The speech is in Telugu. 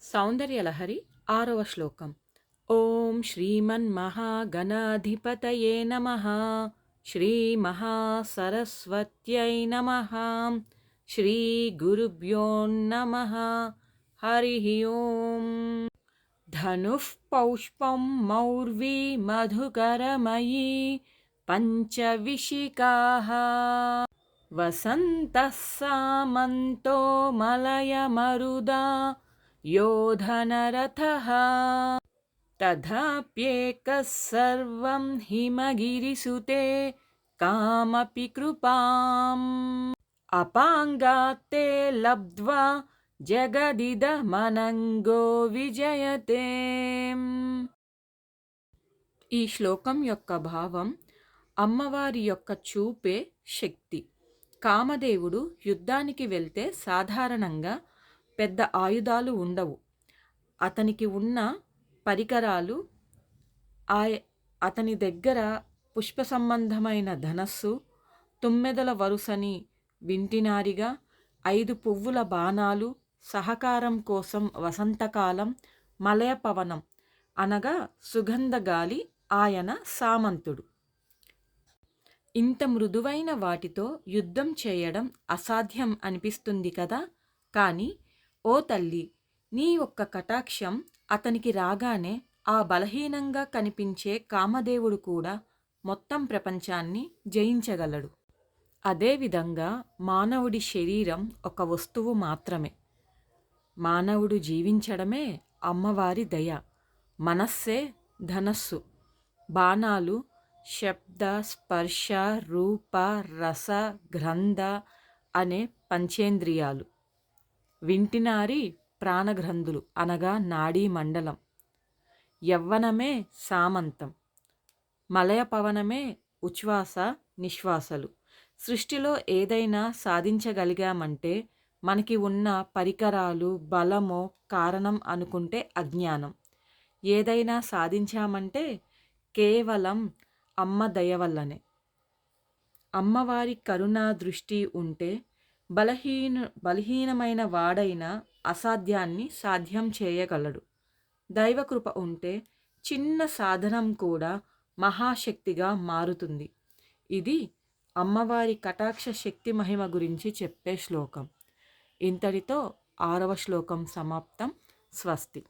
సౌందర్యలహరి 6వ శ్లోకం. ఓం శ్రీమన్మహాగణాధిపతయే నమః. శ్రీమహాసరస్వత్యై నమః. శ్రీగురుభ్యోన్నమః. హరిః ఓం. ధనుః పౌష్పం మౌర్వీ మధుకరమయీ పంచవిశిఖాః. వసంతః సామంతో మలయమరుదా యోధనరథః. తథాప్యేకः సర్వం హిమగిరిసుతే కామపి కృపాం. అపాంగాత్తే లబ్ధ్వా జగదిదమనంగో విజయతే. ఈ శ్లోకం యొక్క భావం అమ్మవారి యొక్క చూపే శక్తి. కామదేవుడు యుద్ధానికి వెళ్తే సాధారణంగా పెద్ద ఆయుధాలు ఉండవు. అతనికి ఉన్న పరికరాలు అతని దగ్గర పుష్ప సంబంధమైన ధనస్సు, తుమ్మెదల వరుసని వింటినారిగా, 5 పువ్వుల బాణాలు, సహకారం కోసం వసంతకాలం, మలయపవనం అనగా సుగంధగాలి ఆయన సామంతుడు. ఇంత మృదువైన వాటితో యుద్ధం చేయడం అసాధ్యం అనిపిస్తుంది కదా. కానీ ఓ తల్లి, నీ ఒక్క కటాక్షం అతనికి రాగానే ఆ బలహీనంగా కనిపించే కామదేవుడు కూడా మొత్తం ప్రపంచాన్ని జయించగలడు. అదేవిధంగా మానవుడి శరీరం ఒక వస్తువు మాత్రమే. మానవుడు జీవించడమే అమ్మవారి దయ. మనస్సే ధనస్సు. బాణాలు శబ్ద, స్పర్శ, రూప, రస, గ్రంథ అనే పంచేంద్రియాలు. వింటినారి ప్రాణగ్రంథులు అనగా నాడీ మండలం. యవ్వనమే సామంతం. మలయపవనమే ఉచ్ఛ్వాస నిశ్వాసలు. సృష్టిలో ఏదైనా సాధించగలిగామంటే మనకి ఉన్న పరికరాలు, బలమో కారణం అనుకుంటే అజ్ఞానం. ఏదైనా సాధించామంటే కేవలం అమ్మ దయ వల్లనే. అమ్మవారి కరుణా దృష్టి ఉంటే బలహీనమైన వాడైన అసాధ్యాన్ని సాధ్యం చేయగలడు. దైవకృప ఉంటే చిన్న సాధనం కూడా మహాశక్తిగా మారుతుంది. ఇది అమ్మవారి కటాక్ష శక్తి మహిమ గురించి చెప్పే శ్లోకం. ఇంతటితో 6వ శ్లోకం సమాప్తం. స్వస్తి.